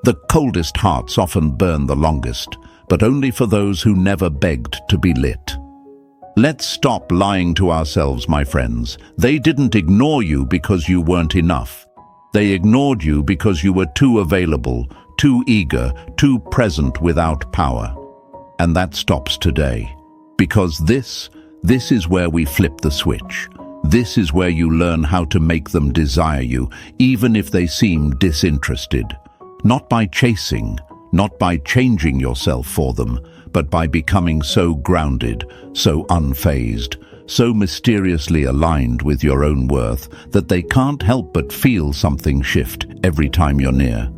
The coldest hearts often burn the longest, but only for those who never begged to be lit. Let's stop lying to ourselves, my friends. They didn't ignore you because you weren't enough. They ignored you because you were too available, too eager, too present without power. And that stops today. Because this is where we flip the switch. This is where you learn how to make them desire you, even if they seem disinterested. Not by chasing, not by changing yourself for them, but by becoming so grounded, so unfazed, so mysteriously aligned with your own worth that they can't help but feel something shift every time you're near.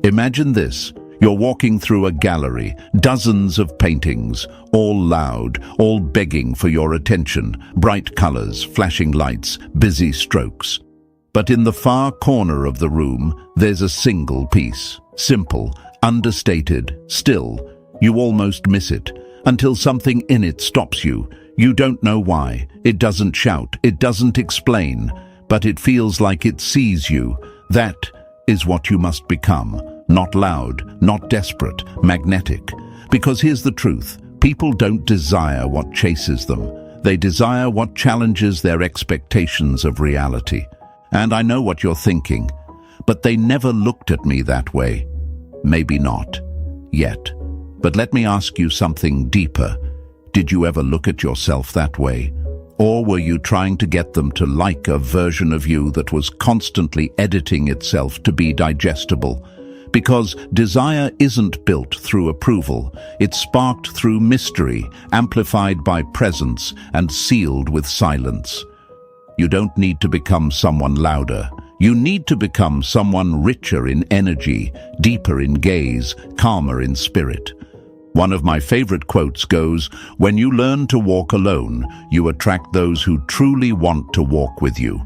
Imagine this. You're walking through a gallery, dozens of paintings, all loud, all begging for your attention, bright colors, flashing lights, busy strokes. But in the far corner of the room, there's a single piece, simple, understated, still. You almost miss it, until something in it stops you. You don't know why. It doesn't shout, it doesn't explain, but it feels like it sees you. That is what you must become. Not loud, not desperate, magnetic. Because here's the truth. People don't desire what chases them. They desire what challenges their expectations of reality. And I know what you're thinking. But they never looked at me that way. Maybe not. Yet. But let me ask you something deeper. Did you ever look at yourself that way? Or were you trying to get them to like a version of you that was constantly editing itself to be digestible? Because desire isn't built through approval. It's sparked through mystery, amplified by presence, and sealed with silence. You don't need to become someone louder. You need to become someone richer in energy, deeper in gaze, calmer in spirit. One of my favorite quotes goes, "When you learn to walk alone, you attract those who truly want to walk with you."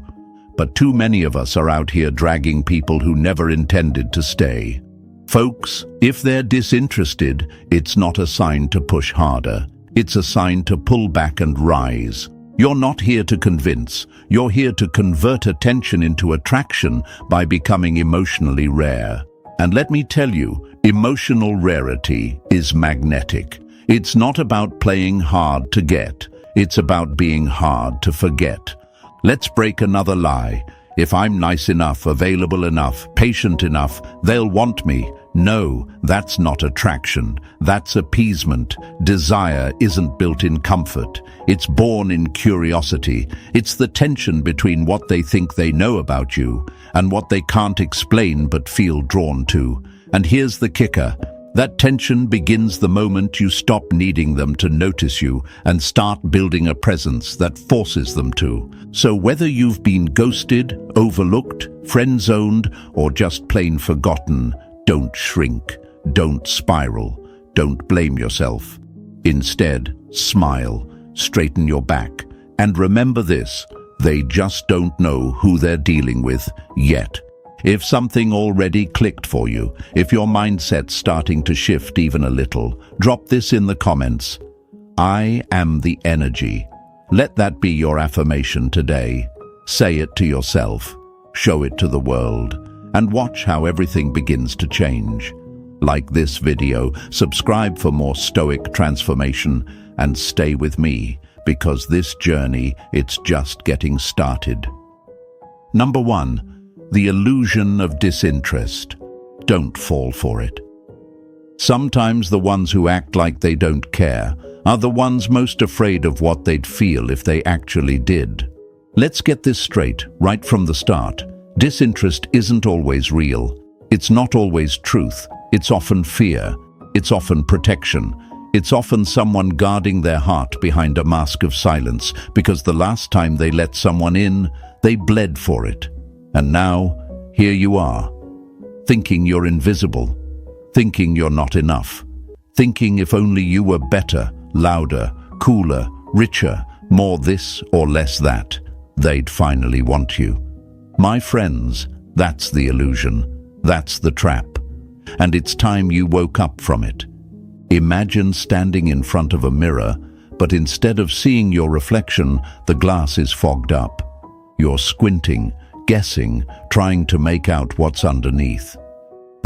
But too many of us are out here dragging people who never intended to stay. Folks, if they're disinterested, it's not a sign to push harder. It's a sign to pull back and rise. You're not here to convince. You're here to convert attention into attraction by becoming emotionally rare. And let me tell you, emotional rarity is magnetic. It's not about playing hard to get. It's about being hard to forget. Let's break another lie. If I'm nice enough, available enough, patient enough, they'll want me. No, that's not attraction. That's appeasement. Desire isn't built in comfort. It's born in curiosity. It's the tension between what they think they know about you and what they can't explain but feel drawn to. And here's the kicker. That tension begins the moment you stop needing them to notice you and start building a presence that forces them to. So whether you've been ghosted, overlooked, friend-zoned, or just plain forgotten, don't shrink, don't spiral, don't blame yourself. Instead, smile, straighten your back, and remember this, they just don't know who they're dealing with yet. If something already clicked for you, if your mindset's starting to shift even a little, drop this in the comments. I am the energy. Let that be your affirmation today. Say it to yourself, show it to the world, and watch how everything begins to change. Like this video, subscribe for more Stoic transformation, and stay with me, because this journey, it's just getting started. Number 1. The illusion of disinterest. Don't fall for it. Sometimes the ones who act like they don't care are the ones most afraid of what they'd feel if they actually did. Let's get this straight, right from the start. Disinterest isn't always real. It's not always truth. It's often fear. It's often protection. It's often someone guarding their heart behind a mask of silence because the last time they let someone in, they bled for it. And now, here you are, thinking you're invisible, thinking you're not enough, thinking if only you were better, louder, cooler, richer, more this or less that, they'd finally want you. My friends, that's the illusion, that's the trap, and it's time you woke up from it. Imagine standing in front of a mirror, but instead of seeing your reflection, the glass is fogged up. You're squinting, guessing, trying to make out what's underneath.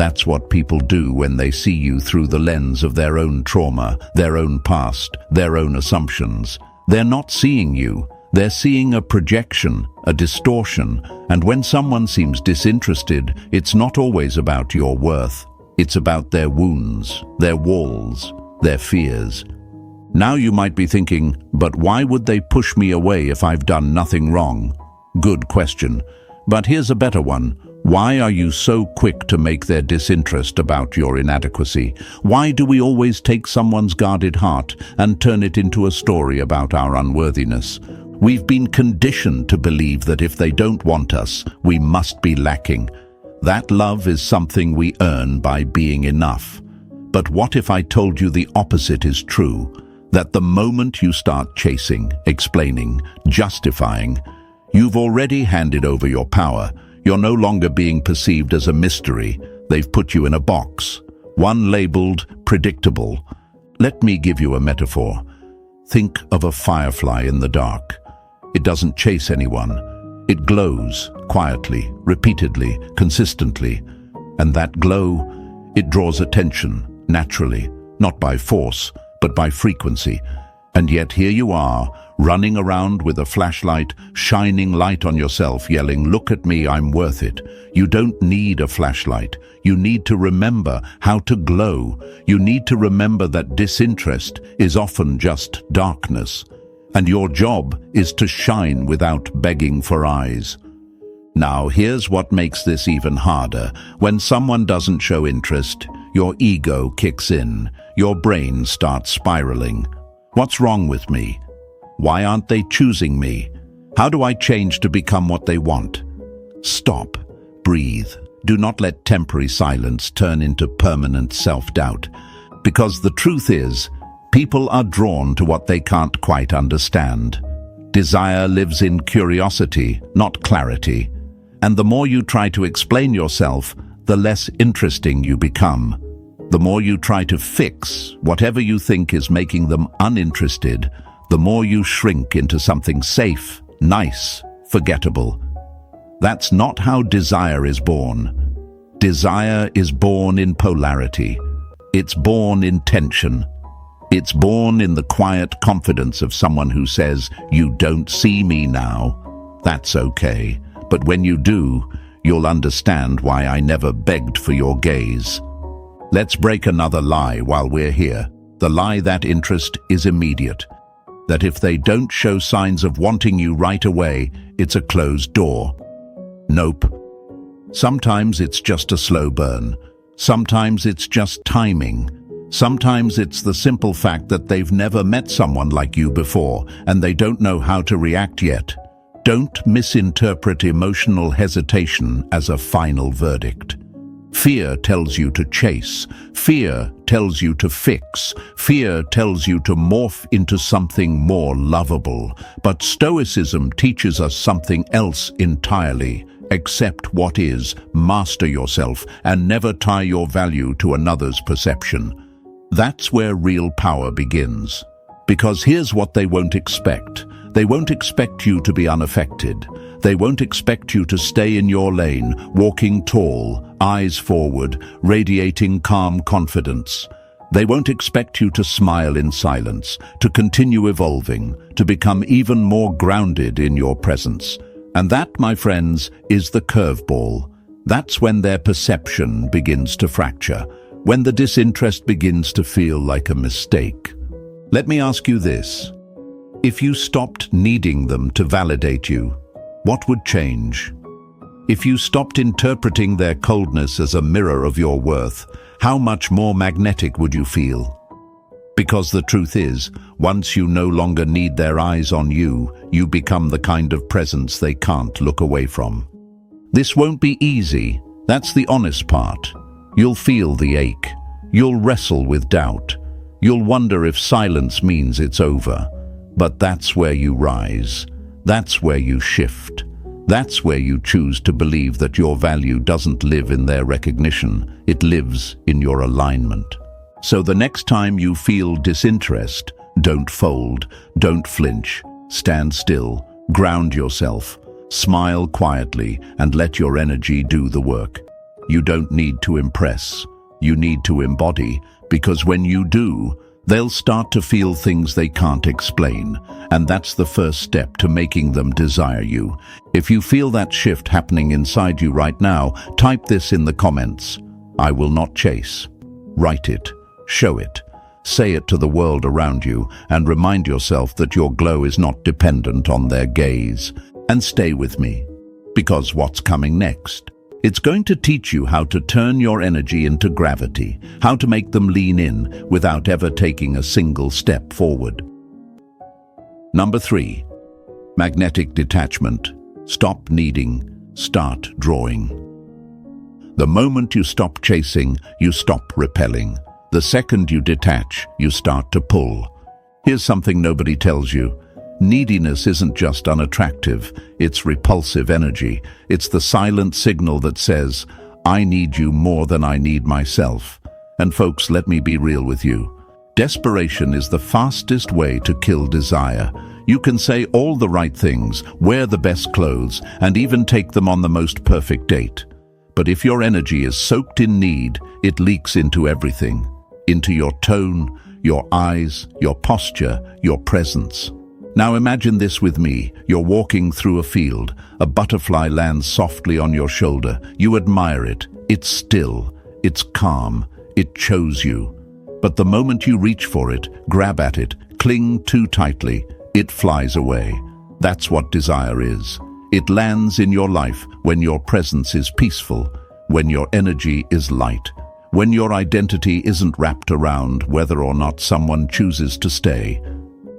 That's what people do when they see you through the lens of their own trauma, their own past, their own assumptions. They're not seeing you. They're seeing a projection, a distortion, and when someone seems disinterested, it's not always about your worth. It's about their wounds, their walls, their fears. Now you might be thinking, but why would they push me away if I've done nothing wrong? Good question. But here's a better one. Why are you so quick to make their disinterest about your inadequacy? Why do we always take someone's guarded heart and turn it into a story about our unworthiness? We've been conditioned to believe that if they don't want us, we must be lacking. That love is something we earn by being enough. But what if I told you the opposite is true? That the moment you start chasing, explaining, justifying, you've already handed over your power. You're no longer being perceived as a mystery. They've put you in a box, one labeled predictable. Let me give you a metaphor. Think of a firefly in the dark. It doesn't chase anyone. It glows quietly, repeatedly, consistently. And that glow, it draws attention, naturally, not by force, but by frequency. And yet here you are, running around with a flashlight, shining light on yourself, yelling, "Look at me, I'm worth it." You don't need a flashlight. You need to remember how to glow. You need to remember that disinterest is often just darkness. And your job is to shine without begging for eyes. Now, here's what makes this even harder. When someone doesn't show interest, your ego kicks in. Your brain starts spiraling. What's wrong with me? Why aren't they choosing me? How do I change to become what they want? Stop. Breathe. Do not let temporary silence turn into permanent self-doubt. Because the truth is, people are drawn to what they can't quite understand. Desire lives in curiosity, not clarity. And the more you try to explain yourself, the less interesting you become. The more you try to fix whatever you think is making them uninterested, the more you shrink into something safe, nice, forgettable. That's not how desire is born. Desire is born in polarity. It's born in tension. It's born in the quiet confidence of someone who says, "You don't see me now. That's okay. But when you do, you'll understand why I never begged for your gaze." Let's break another lie while we're here. The lie that interest is immediate. That if they don't show signs of wanting you right away, it's a closed door. Nope. Sometimes it's just a slow burn. Sometimes it's just timing. Sometimes it's the simple fact that they've never met someone like you before, and they don't know how to react yet. Don't misinterpret emotional hesitation as a final verdict. Fear tells you to chase. Fear tells you to fix. Fear tells you to morph into something more lovable. But Stoicism teaches us something else entirely. Accept what is, master yourself, and never tie your value to another's perception. That's where real power begins. Because here's what they won't expect. They won't expect you to be unaffected. They won't expect you to stay in your lane, walking tall, eyes forward, radiating calm confidence. They won't expect you to smile in silence, to continue evolving, to become even more grounded in your presence. And that, my friends, is the curveball. That's when their perception begins to fracture, when the disinterest begins to feel like a mistake. Let me ask you this. If you stopped needing them to validate you, what would change? If you stopped interpreting their coldness as a mirror of your worth, how much more magnetic would you feel? Because the truth is, once you no longer need their eyes on you, you become the kind of presence they can't look away from. This won't be easy. That's the honest part. You'll feel the ache. You'll wrestle with doubt. You'll wonder if silence means it's over. But that's where you rise. That's where you shift. That's where you choose to believe that your value doesn't live in their recognition. It lives in your alignment. So the next time you feel disinterest, don't fold, don't flinch. Stand still, ground yourself, smile quietly, and let your energy do the work. You don't need to impress. You need to embody, because when you do, they'll start to feel things they can't explain, and that's the first step to making them desire you. If you feel that shift happening inside you right now, type this in the comments. I will not chase. Write it. Show it. Say it to the world around you, and remind yourself that your glow is not dependent on their gaze. And stay with me, because what's coming next? It's going to teach you how to turn your energy into gravity, how to make them lean in without ever taking a single step forward. Number 3. Magnetic detachment. Stop needing, start drawing. The moment you stop chasing, you stop repelling. The second you detach, you start to pull. Here's something nobody tells you. Neediness isn't just unattractive, it's repulsive energy. It's the silent signal that says, I need you more than I need myself. And folks, let me be real with you. Desperation is the fastest way to kill desire. You can say all the right things, wear the best clothes, and even take them on the most perfect date. But if your energy is soaked in need, it leaks into everything. Into your tone, your eyes, your posture, your presence. Now imagine this with me. You're walking through a field. A butterfly lands softly on your shoulder. You admire it. It's still. It's calm. It chose you. But the moment you reach for it, grab at it, cling too tightly, it flies away. That's what desire is. It lands in your life when your presence is peaceful, when your energy is light, when your identity isn't wrapped around whether or not someone chooses to stay.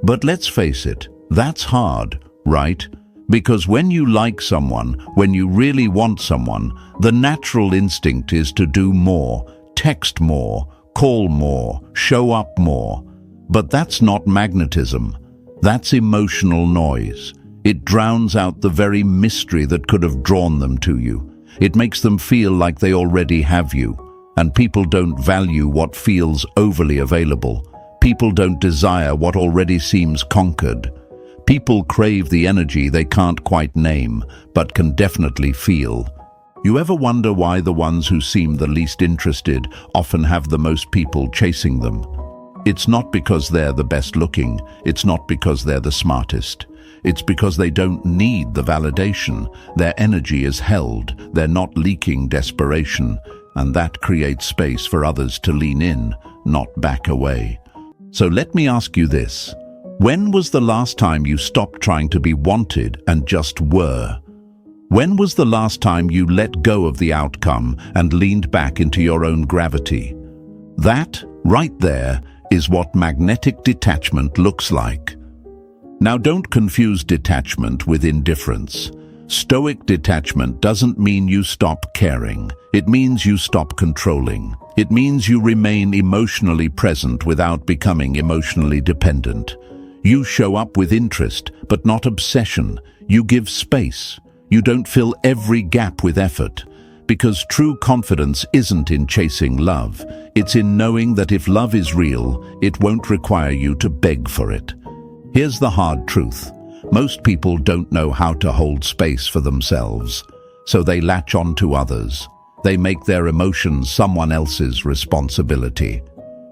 But let's face it, that's hard, right? Because when you like someone, when you really want someone, the natural instinct is to do more, text more, call more, show up more. But that's not magnetism. That's emotional noise. It drowns out the very mystery that could have drawn them to you. It makes them feel like they already have you. And people don't value what feels overly available. People don't desire what already seems conquered. People crave the energy they can't quite name, but can definitely feel. You ever wonder why the ones who seem the least interested often have the most people chasing them? It's not because they're the best looking. It's not because they're the smartest. It's because they don't need the validation. Their energy is held. They're not leaking desperation. And that creates space for others to lean in, not back away. So let me ask you this. When was the last time you stopped trying to be wanted and just were? When was the last time you let go of the outcome and leaned back into your own gravity? That, right there, is what magnetic detachment looks like. Now don't confuse detachment with indifference. Stoic detachment doesn't mean you stop caring. It means you stop controlling. It means you remain emotionally present without becoming emotionally dependent. You show up with interest, but not obsession. You give space. You don't fill every gap with effort. Because true confidence isn't in chasing love. It's in knowing that if love is real, it won't require you to beg for it. Here's the hard truth. Most people don't know how to hold space for themselves, so they latch on to others. They make their emotions someone else's responsibility.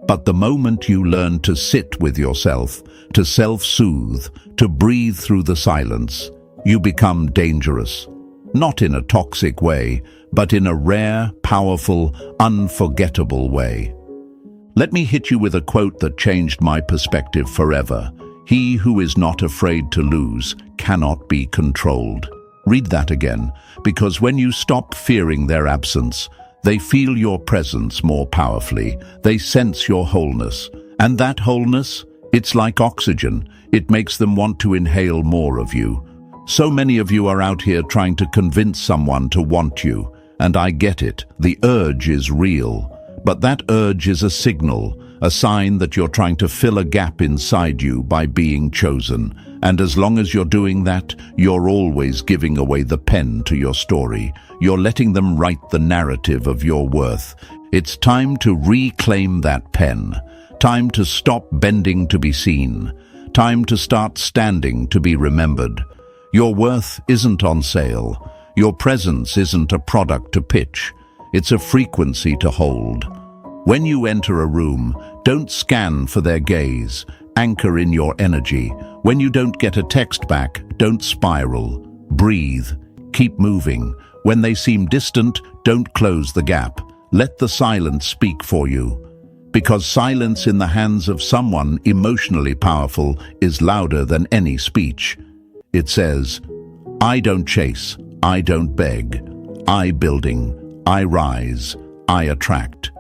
But the moment you learn to sit with yourself, to self-soothe, to breathe through the silence, you become dangerous. Not in a toxic way, but in a rare, powerful, unforgettable way. Let me hit you with a quote that changed my perspective forever. He who is not afraid to lose cannot be controlled. Read that again, because when you stop fearing their absence, they feel your presence more powerfully. They sense your wholeness. And that wholeness, it's like oxygen. It makes them want to inhale more of you. So many of you are out here trying to convince someone to want you. And I get it. The urge is real. But that urge is a signal, a sign that you're trying to fill a gap inside you by being chosen. And as long as you're doing that, you're always giving away the pen to your story. You're letting them write the narrative of your worth. It's time to reclaim that pen. Time to stop bending to be seen. Time to start standing to be remembered. Your worth isn't on sale. Your presence isn't a product to pitch. It's a frequency to hold. When you enter a room, don't scan for their gaze. Anchor in your energy. When you don't get a text back, don't spiral. Breathe. Keep moving. When they seem distant, don't close the gap. Let the silence speak for you. Because silence in the hands of someone emotionally powerful is louder than any speech. It says, I don't chase, I don't beg, I building, I rise, I attract.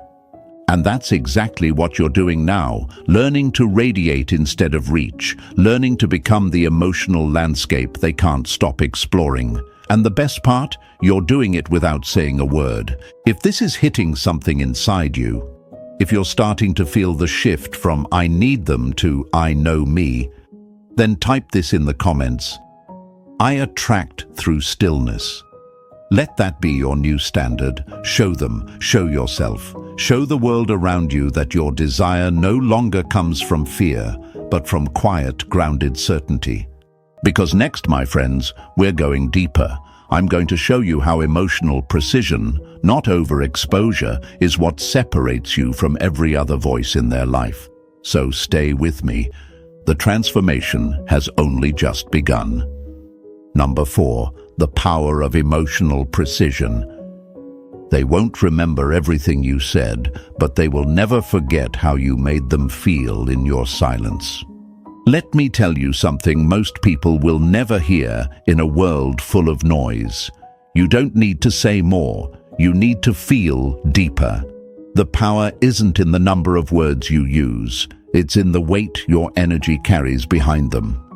And that's exactly what you're doing now, learning to radiate instead of reach, learning to become the emotional landscape they can't stop exploring. And the best part, you're doing it without saying a word. If this is hitting something inside you, if you're starting to feel the shift from I need them to I know me, then type this in the comments. I attract through stillness. Let that be your new standard. Show them, show yourself, show the world around you that your desire no longer comes from fear, but from quiet, grounded certainty. Because next, my friends, we're going deeper. I'm going to show you how emotional precision, not overexposure, is what separates you from every other voice in their life. So stay with me. The transformation has only just begun. Number 4, the power of emotional precision. They won't remember everything you said, but they will never forget how you made them feel in your silence. Let me tell you something most people will never hear in a world full of noise. You don't need to say more, you need to feel deeper. The power isn't in the number of words you use, it's in the weight your energy carries behind them.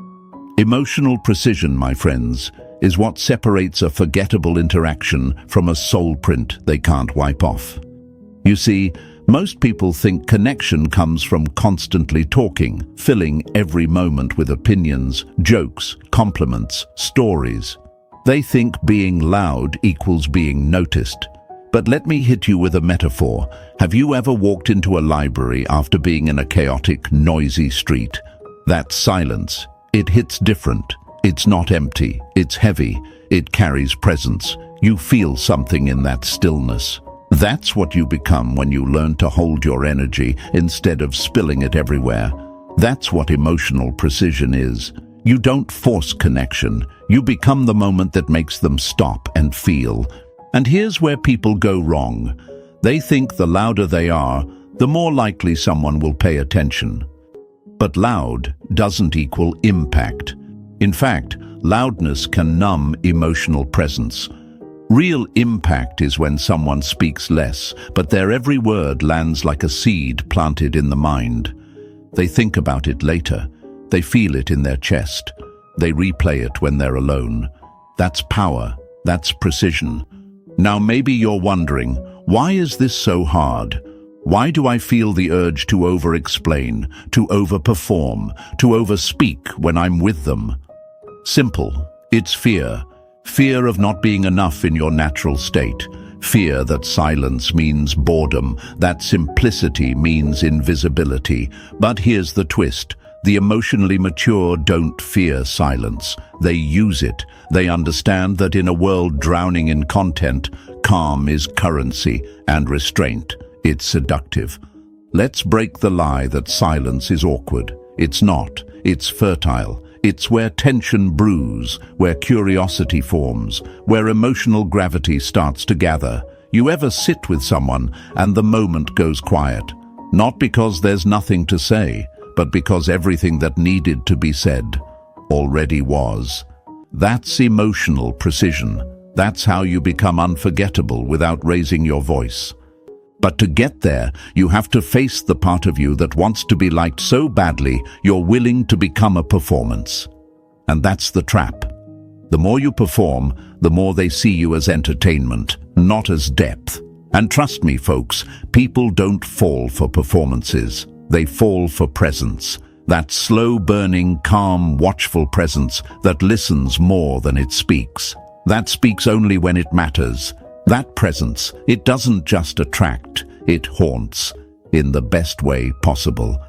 Emotional precision, my friends, is what separates a forgettable interaction from a soul print they can't wipe off. You see, most people think connection comes from constantly talking, filling every moment with opinions, jokes, compliments, stories. They think being loud equals being noticed. But let me hit you with a metaphor. Have you ever walked into a library after being in a chaotic, noisy street? That silence, it hits different. It's not empty, it's heavy, it carries presence. You feel something in that stillness. That's what you become when you learn to hold your energy instead of spilling it everywhere. That's what emotional precision is. You don't force connection. You become the moment that makes them stop and feel. And here's where people go wrong. They think the louder they are, the more likely someone will pay attention. But loud doesn't equal impact. In fact, loudness can numb emotional presence. Real impact is when someone speaks less, but their every word lands like a seed planted in the mind. They think about it later. They feel it in their chest. They replay it when they're alone. That's power. That's precision. Now maybe you're wondering, why is this so hard? Why do I feel the urge to over-explain, to over-perform, to over-speak when I'm with them? Simple. It's fear. Fear of not being enough in your natural state. Fear that silence means boredom, that simplicity means invisibility. But here's the twist. The emotionally mature don't fear silence. They use it. They understand that in a world drowning in content, calm is currency and restraint. It's seductive. Let's break the lie that silence is awkward. It's not. It's fertile. It's where tension brews, where curiosity forms, where emotional gravity starts to gather. You ever sit with someone and the moment goes quiet? Not because there's nothing to say, but because everything that needed to be said already was. That's emotional precision. That's how you become unforgettable without raising your voice. But to get there, you have to face the part of you that wants to be liked so badly you're willing to become a performance. And that's the trap. The more you perform, the more they see you as entertainment, not as depth. And trust me, folks, people don't fall for performances. They fall for presence. That slow-burning, calm, watchful presence that listens more than it speaks. That speaks only when it matters. That presence, it doesn't just attract, it haunts, in the best way possible.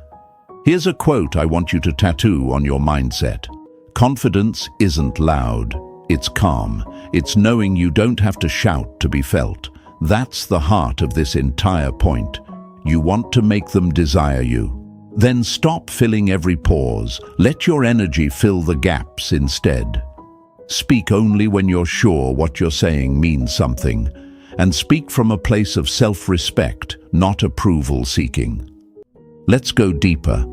Here's a quote I want you to tattoo on your mindset. Confidence isn't loud, it's calm. It's knowing you don't have to shout to be felt. That's the heart of this entire point. You want to make them desire you. Then stop filling every pause. Let your energy fill the gaps instead. Speak only when you're sure what you're saying means something, and speak from a place of self-respect, not approval-seeking. Let's go deeper.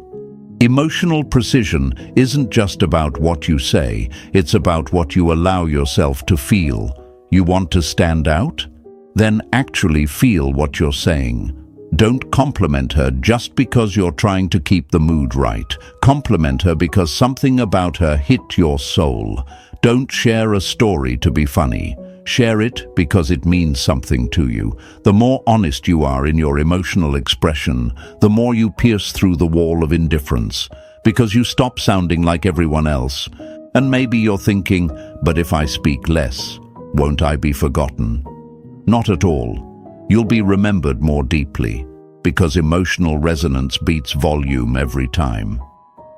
Emotional precision isn't just about what you say, it's about what you allow yourself to feel. You want to stand out? Then actually feel what you're saying. Don't compliment her just because you're trying to keep the mood right. Compliment her because something about her hit your soul. Don't share a story to be funny. Share it because it means something to you. The more honest you are in your emotional expression, the more you pierce through the wall of indifference, because you stop sounding like everyone else. And maybe you're thinking, but if I speak less, won't I be forgotten? Not at all. You'll be remembered more deeply, because emotional resonance beats volume every time.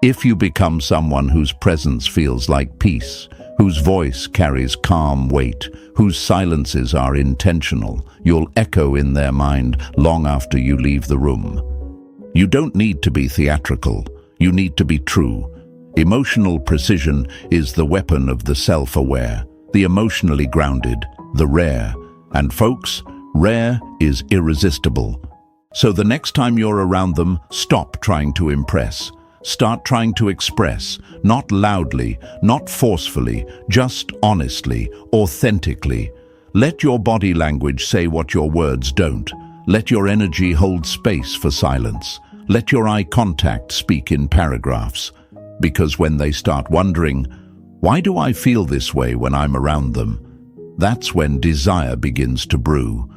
If you become someone whose presence feels like peace, whose voice carries calm weight, whose silences are intentional, you'll echo in their mind long after you leave the room. You don't need to be theatrical, you need to be true. Emotional precision is the weapon of the self-aware, the emotionally grounded, the rare. And folks, rare is irresistible. So the next time you're around them, stop trying to impress. Start trying to express, not loudly, not forcefully, just honestly, authentically. Let your body language say what your words don't. Let your energy hold space for silence. Let your eye contact speak in paragraphs. Because when they start wondering, why do I feel this way when I'm around them? That's when desire begins to brew.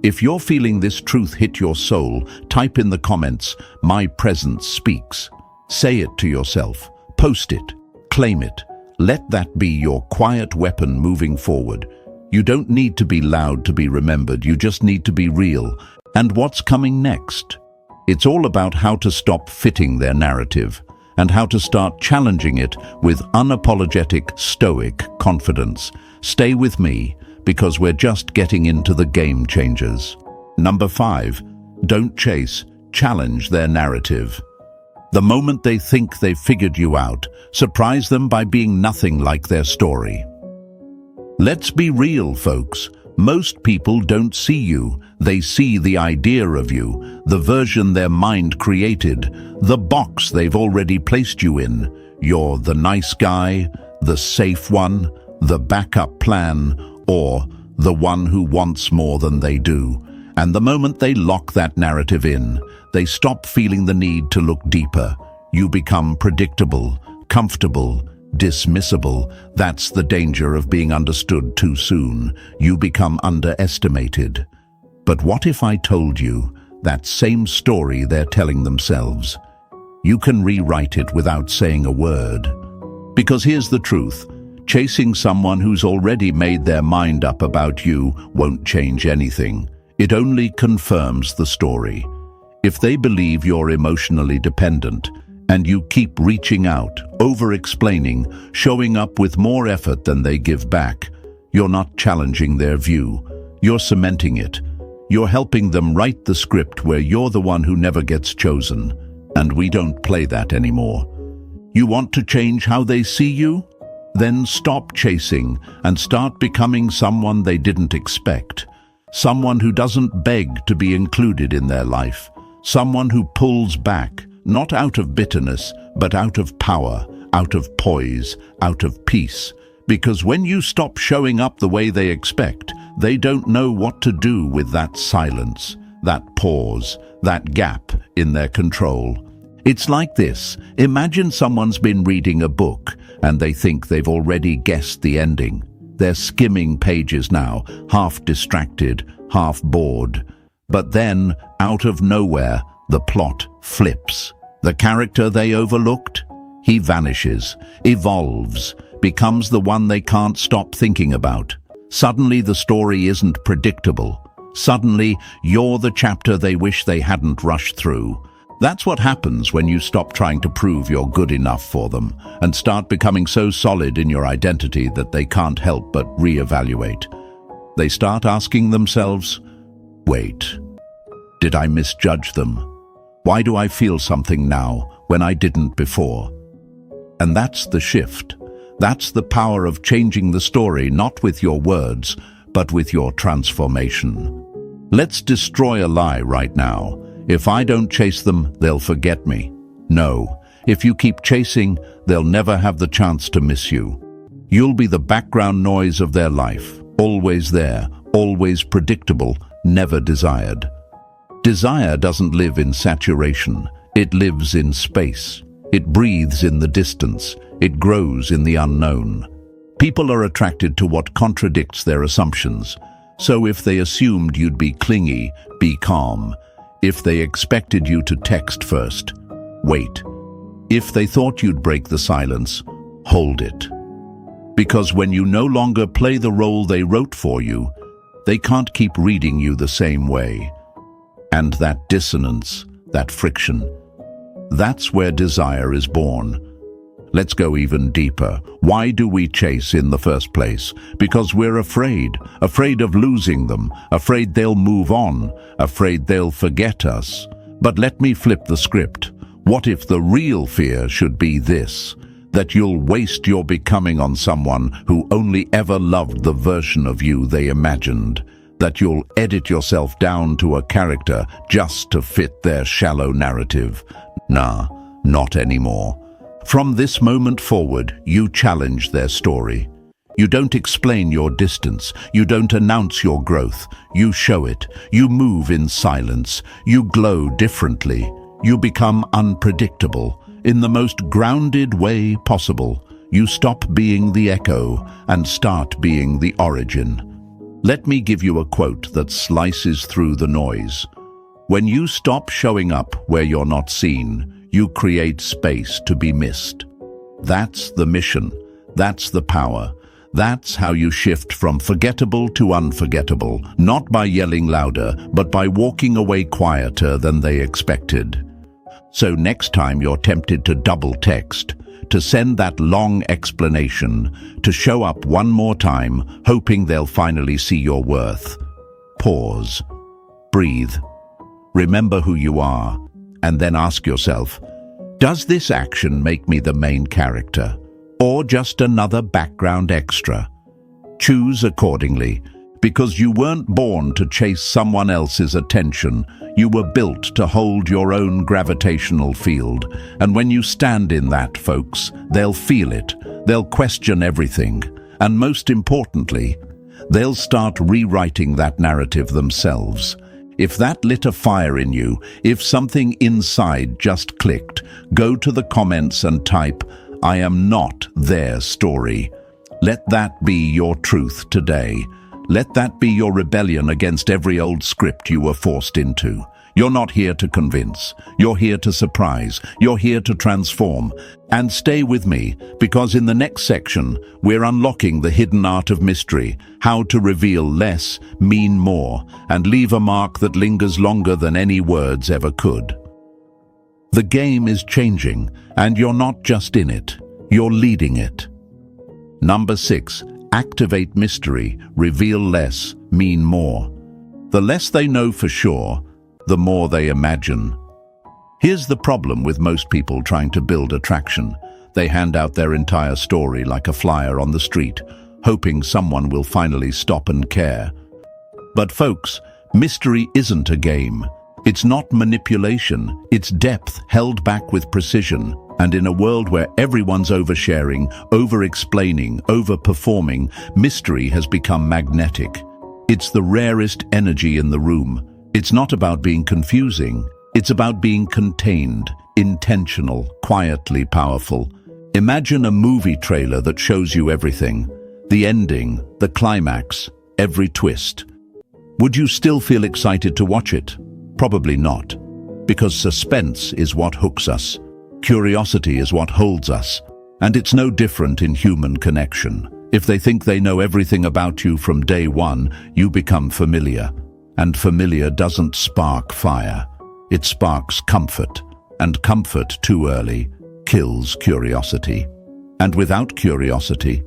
If you're feeling this truth hit your soul, type in the comments, "My presence speaks." Say it to yourself, post it, claim it. Let that be your quiet weapon moving forward. You don't need to be loud to be remembered, you just need to be real. And what's coming next? It's all about how to stop fitting their narrative and how to start challenging it with unapologetic, stoic confidence. Stay with me, because we're just getting into the game changers. Number 5, don't chase, challenge their narrative. The moment they think they've figured you out, surprise them by being nothing like their story. Let's be real, folks. Most people don't see you. They see the idea of you, the version their mind created, the box they've already placed you in. You're the nice guy, the safe one, the backup plan, or the one who wants more than they do. And the moment they lock that narrative in, they stop feeling the need to look deeper. You become predictable, comfortable, dismissible. That's the danger of being understood too soon. You become underestimated. But what if I told you that same story they're telling themselves? You can rewrite it without saying a word. Because here's the truth. Chasing someone who's already made their mind up about you won't change anything. It only confirms the story. If they believe you're emotionally dependent, and you keep reaching out, over-explaining, showing up with more effort than they give back, you're not challenging their view. You're cementing it. You're helping them write the script where you're the one who never gets chosen. And we don't play that anymore. You want to change how they see you? Then stop chasing and start becoming someone they didn't expect. Someone who doesn't beg to be included in their life. Someone who pulls back, not out of bitterness, but out of power, out of poise, out of peace. Because when you stop showing up the way they expect, they don't know what to do with that silence, that pause, that gap in their control. It's like this. Imagine someone's been reading a book and they think they've already guessed the ending. They're skimming pages now, half distracted, half bored. But then, out of nowhere, the plot flips. The character they overlooked, he vanishes, evolves, becomes the one they can't stop thinking about. Suddenly the story isn't predictable. Suddenly you're the chapter they wish they hadn't rushed through. That's what happens when you stop trying to prove you're good enough for them and start becoming so solid in your identity that they can't help but reevaluate. They start asking themselves, Wait, did I misjudge them? Why do I feel something now when I didn't before? And that's the shift. That's the power of changing the story, not with your words, but with your transformation. Let's destroy a lie right now. If I don't chase them, they'll forget me. No, if you keep chasing, they'll never have the chance to miss you. You'll be the background noise of their life, always there, always predictable, never desired. Desire doesn't live in saturation, it lives in space. It breathes in the distance, it grows in the unknown. People are attracted to what contradicts their assumptions. So if they assumed you'd be clingy, be calm. If they expected you to text first, wait. If they thought you'd break the silence, hold it. Because when you no longer play the role they wrote for you, they can't keep reading you the same way. And that dissonance, that friction, that's where desire is born. Let's go even deeper. Why do we chase in the first place? Because we're afraid of losing them, afraid they'll move on, afraid they'll forget us. But let me flip the script. What if the real fear should be this? That you'll waste your becoming on someone who only ever loved the version of you they imagined. That you'll edit yourself down to a character just to fit their shallow narrative. Nah, not anymore. From this moment forward, you challenge their story. You don't explain your distance. You don't announce your growth. You show it. You move in silence. You glow differently. You become unpredictable. In the most grounded way possible, you stop being the echo and start being the origin. Let me give you a quote that slices through the noise. When you stop showing up where you're not seen, you create space to be missed. That's the mission. That's the power. That's how you shift from forgettable to unforgettable, not by yelling louder, but by walking away quieter than they expected. So next time you're tempted to double text, to send that long explanation, to show up one more time, hoping they'll finally see your worth, pause, breathe, remember who you are, and then ask yourself, does this action make me the main character, or just another background extra? Choose accordingly, because you weren't born to chase someone else's attention. You were built to hold your own gravitational field. And when you stand in that, folks, they'll feel it. They'll question everything. And most importantly, they'll start rewriting that narrative themselves. If that lit a fire in you, if something inside just clicked, go to the comments and type, "I am not their story." Let that be your truth today. Let that be your rebellion against every old script you were forced into. You're not here to convince. You're here to surprise. You're here to transform. And stay with me, because in the next section, we're unlocking the hidden art of mystery, how to reveal less, mean more, and leave a mark that lingers longer than any words ever could. The game is changing, and you're not just in it. You're leading it. Number 6. Activate mystery, reveal less, mean more. The less they know for sure, the more they imagine. Here's the problem with most people trying to build attraction. They hand out their entire story like a flyer on the street, hoping someone will finally stop and care. But folks, mystery isn't a game. It's not manipulation. It's depth held back with precision. And in a world where everyone's oversharing, over-explaining, over-performing, mystery has become magnetic. It's the rarest energy in the room. It's not about being confusing. It's about being contained, intentional, quietly powerful. Imagine a movie trailer that shows you everything. The ending, the climax, every twist. Would you still feel excited to watch it? Probably not. Because suspense is what hooks us. Curiosity is what holds us, and it's no different in human connection. If they think they know everything about you from day one, you become familiar. And familiar doesn't spark fire. It sparks comfort, and comfort too early kills curiosity. And without curiosity,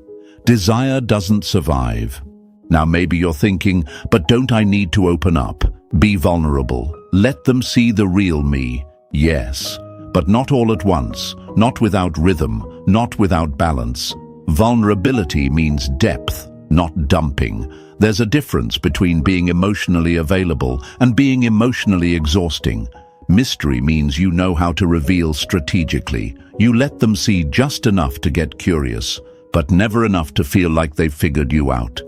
desire doesn't survive. Now maybe you're thinking, but don't I need to open up? Be vulnerable. Let them see the real me. Yes, but not all at once, not without rhythm, not without balance. Vulnerability means depth, not dumping. There's a difference between being emotionally available and being emotionally exhausting. Mystery means you know how to reveal strategically. You let them see just enough to get curious, but never enough to feel like they've figured you out.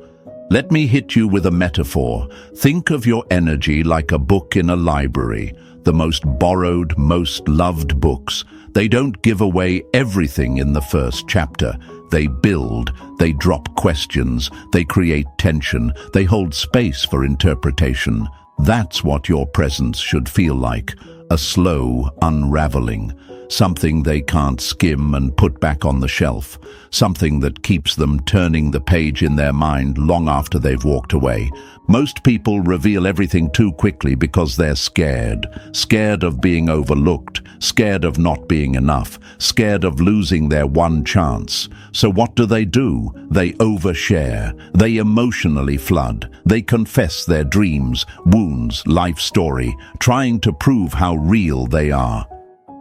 Let me hit you with a metaphor. Think of your energy like a book in a library. The most borrowed, most loved books. They don't give away everything in the first chapter. They build, they drop questions, they create tension, they hold space for interpretation. That's what your presence should feel like. A slow unraveling. Something they can't skim and put back on the shelf. Something that keeps them turning the page in their mind long after they've walked away. Most people reveal everything too quickly because they're scared. Scared of being overlooked. Scared of not being enough. Scared of losing their one chance. So what do? They overshare. They emotionally flood. They confess their dreams, wounds, life story, trying to prove how real they are.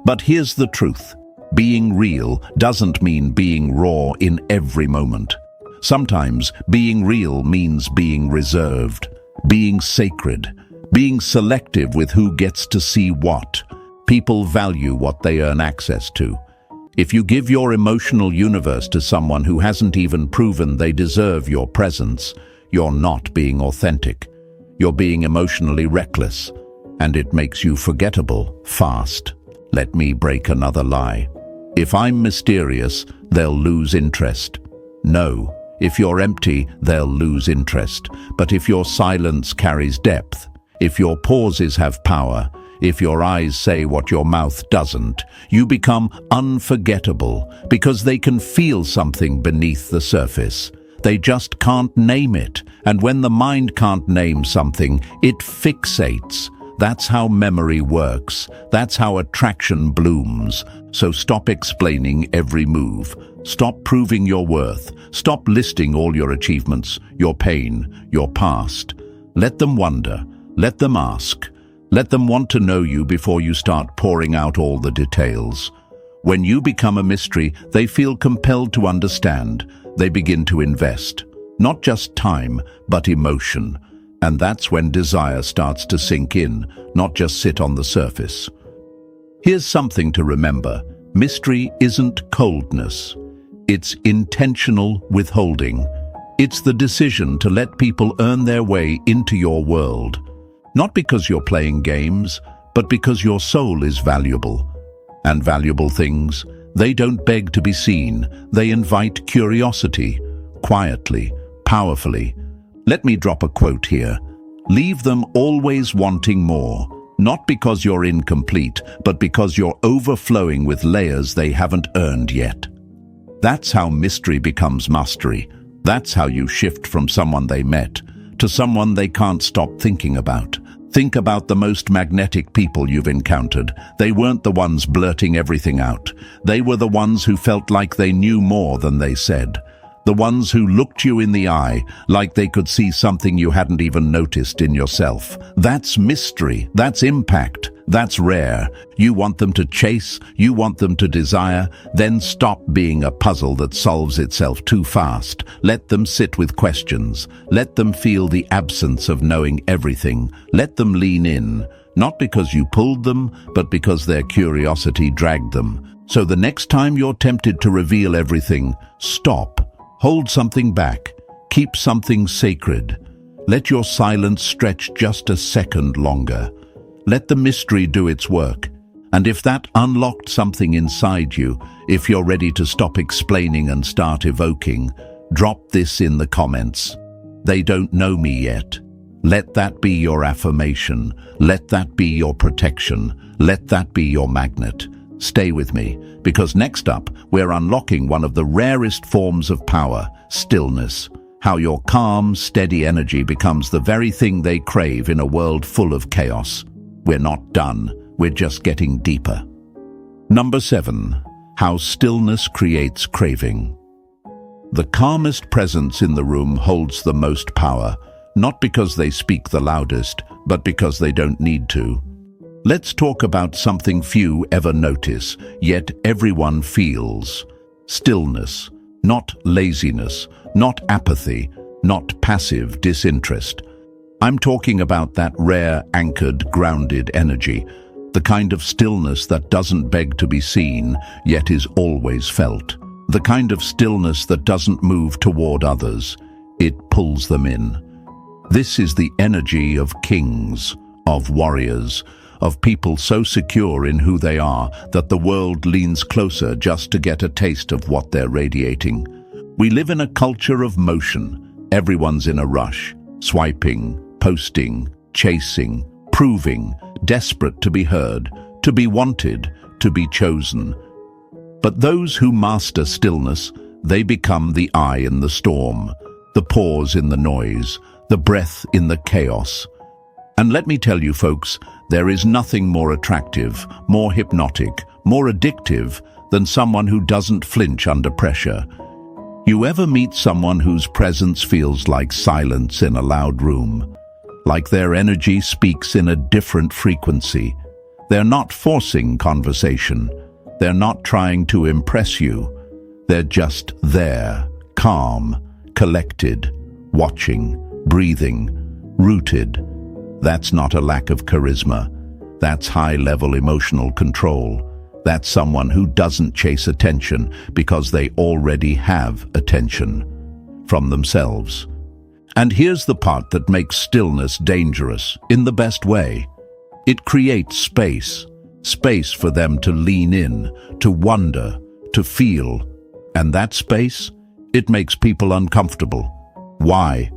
But here's the truth. Being real doesn't mean being raw in every moment. Sometimes being real means being reserved, being sacred, being selective with who gets to see what. People value what they earn access to. If you give your emotional universe to someone who hasn't even proven they deserve your presence, you're not being authentic. You're being emotionally reckless, and it makes you forgettable fast. Let me break another lie. If I'm mysterious, they'll lose interest. No, if you're empty, they'll lose interest. But if your silence carries depth, if your pauses have power, if your eyes say what your mouth doesn't, you become unforgettable because they can feel something beneath the surface. They just can't name it. And when the mind can't name something, it fixates. That's how memory works. That's how attraction blooms. So stop explaining every move. Stop proving your worth. Stop listing all your achievements, your pain, your past. Let them wonder. Let them ask. Let them want to know you before you start pouring out all the details. When you become a mystery, they feel compelled to understand. They begin to invest. Not just time, but emotion. And that's when desire starts to sink in, not just sit on the surface. Here's something to remember. Mystery isn't coldness. It's intentional withholding. It's the decision to let people earn their way into your world. Not because you're playing games, but because your soul is valuable. And valuable things, they don't beg to be seen. They invite curiosity, quietly, powerfully. Let me drop a quote here. Leave them always wanting more, not because you're incomplete, but because you're overflowing with layers they haven't earned yet. That's how mystery becomes mastery. That's how you shift from someone they met to someone they can't stop thinking about. Think about the most magnetic people you've encountered. They weren't the ones blurting everything out. They were the ones who felt like they knew more than they said. The ones who looked you in the eye like they could see something you hadn't even noticed in yourself. That's mystery. That's impact. That's rare. You want them to chase. You want them to desire. Then stop being a puzzle that solves itself too fast. Let them sit with questions. Let them feel the absence of knowing everything. Let them lean in. Not because you pulled them, but because their curiosity dragged them. So the next time you're tempted to reveal everything, stop. Hold something back. Keep something sacred. Let your silence stretch just a second longer. Let the mystery do its work. And if that unlocked something inside you, if you're ready to stop explaining and start evoking, drop this in the comments. They don't know me yet. Let that be your affirmation. Let that be your protection. Let that be your magnet. Stay with me, because next up, we're unlocking one of the rarest forms of power, stillness. How your calm, steady energy becomes the very thing they crave in a world full of chaos. We're not done, we're just getting deeper. Number 7. How stillness creates craving. The calmest presence in the room holds the most power. not because they speak the loudest, but because they don't need to. Let's talk about something few ever notice, yet everyone feels. Stillness, not laziness, not apathy, not passive disinterest. I'm talking about that rare, anchored, grounded energy, the kind of stillness that doesn't beg to be seen, yet is always felt. The kind of stillness that doesn't move toward others, it pulls them in. This is the energy of kings, of warriors, of people so secure in who they are that the world leans closer just to get a taste of what they're radiating. We live in a culture of motion. Everyone's in a rush, swiping, posting, chasing, proving, desperate to be heard, to be wanted, to be chosen. But those who master stillness, they become the eye in the storm, the pause in the noise, the breath in the chaos. And let me tell you, folks, there is nothing more attractive, more hypnotic, more addictive than someone who doesn't flinch under pressure. You ever meet someone whose presence feels like silence in a loud room? Like their energy speaks in a different frequency. They're not forcing conversation. They're not trying to impress you. They're just there, calm, collected, watching, breathing, rooted. That's not a lack of charisma. That's high-level emotional control. That's someone who doesn't chase attention because they already have attention from themselves. And here's the part that makes stillness dangerous in the best way. It creates space for them to lean in, to wonder, to feel. And that space, it makes people uncomfortable. Why?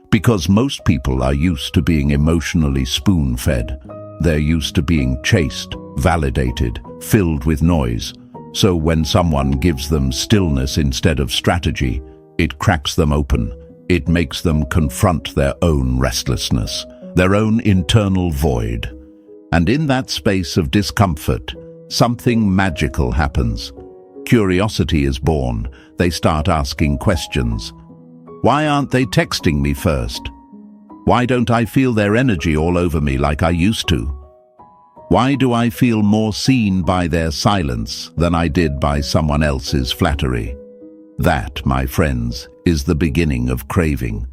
Because most people are used to being emotionally spoon-fed. They're used to being chased, validated, filled with noise. So when someone gives them stillness instead of strategy, it cracks them open. It makes them confront their own restlessness, their own internal void. And in that space of discomfort, something magical happens. Curiosity is born. They start asking questions. Why aren't they texting me first? Why don't I feel their energy all over me like I used to? Why do I feel more seen by their silence than I did by someone else's flattery? That, my friends, is the beginning of craving.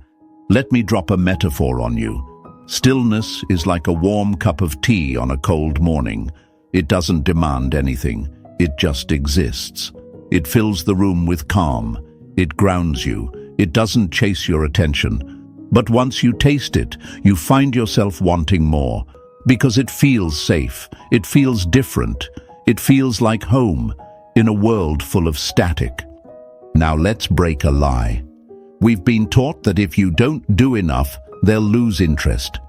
Let me drop a metaphor on you. Stillness is like a warm cup of tea on a cold morning. It doesn't demand anything. It just exists. It fills the room with calm. It grounds you. It doesn't chase your attention. But once you taste it, you find yourself wanting more. Because it feels safe. It feels different. It feels like home in a world full of static. Now let's break a lie. We've been taught that if you don't do enough, they'll lose interest.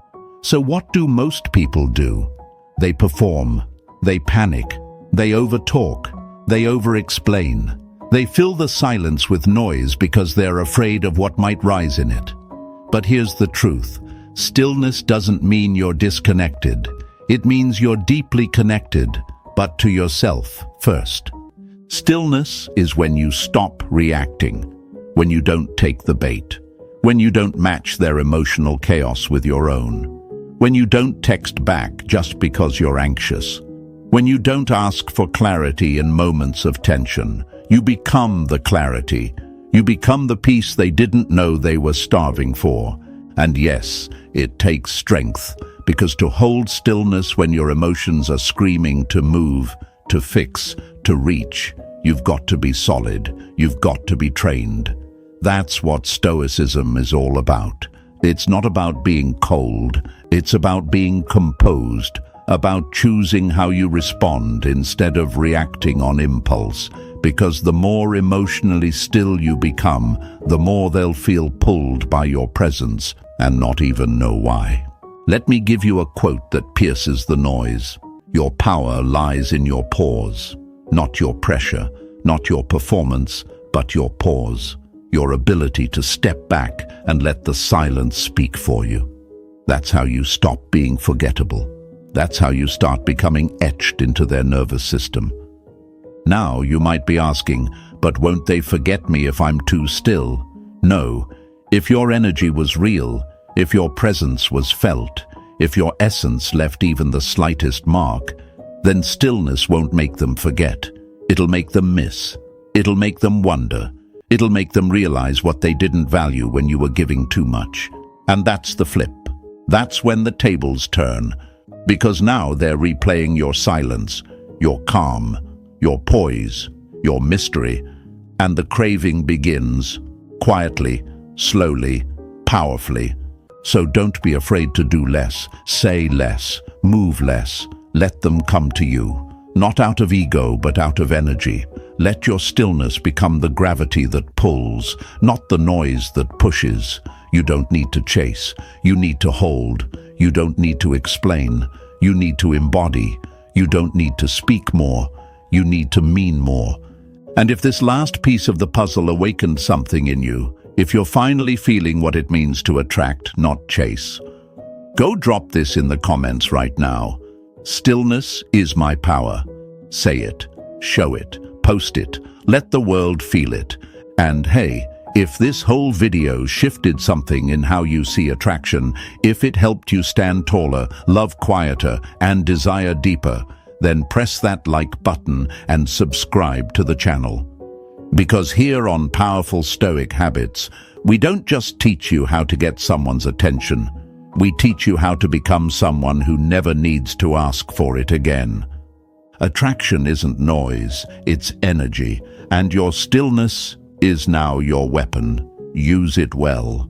So what do most people do? They perform. They panic. They overtalk. They over-explain. They fill the silence with noise because they're afraid of what might rise in it. But here's the truth. Stillness doesn't mean you're disconnected. It means you're deeply connected, but to yourself first. Stillness is when you stop reacting, when you don't take the bait, when you don't match their emotional chaos with your own, when you don't text back just because you're anxious, when you don't ask for clarity in moments of tension. You become the clarity. You become the peace they didn't know they were starving for. And yes, it takes strength, because to hold stillness when your emotions are screaming to move, to fix, to reach, you've got to be solid. You've got to be trained. That's what Stoicism is all about. It's not about being cold. It's about being composed, about choosing how you respond instead of reacting on impulse. Because the more emotionally still you become, the more they'll feel pulled by your presence and not even know why. Let me give you a quote that pierces the noise. Your power lies in your pause, not your pressure, not your performance, but your pause, your ability to step back and let the silence speak for you. That's how you stop being forgettable. That's how you start becoming etched into their nervous system. Now you might be asking, but won't they forget me if I'm too still? No. If your energy was real, if your presence was felt, if your essence left even the slightest mark, then stillness won't make them forget. It'll make them miss. It'll make them wonder. It'll make them realize what they didn't value when you were giving too much. And that's the flip. That's when the tables turn. Because now they're replaying your silence, your calm, your poise, your mystery, and the craving begins, quietly, slowly, powerfully. So don't be afraid to do less, say less, move less. Let them come to you, not out of ego, but out of energy. Let your stillness become the gravity that pulls, not the noise that pushes. You don't need to chase. You need to hold. You don't need to explain. You need to embody. You don't need to speak more. You need to mean more. And if this last piece of the puzzle awakened something in you, if you're finally feeling what it means to attract, not chase, go drop this in the comments right now. Stillness is my power. Say it, show it, post it, let the world feel it. And hey, if this whole video shifted something in how you see attraction, if it helped you stand taller, love quieter, and desire deeper, then press that like button and subscribe to the channel. Because here on Powerful Stoic Habits, we don't just teach you how to get someone's attention. We teach you how to become someone who never needs to ask for it again. Attraction isn't noise, it's energy, and your stillness is now your weapon. Use it well.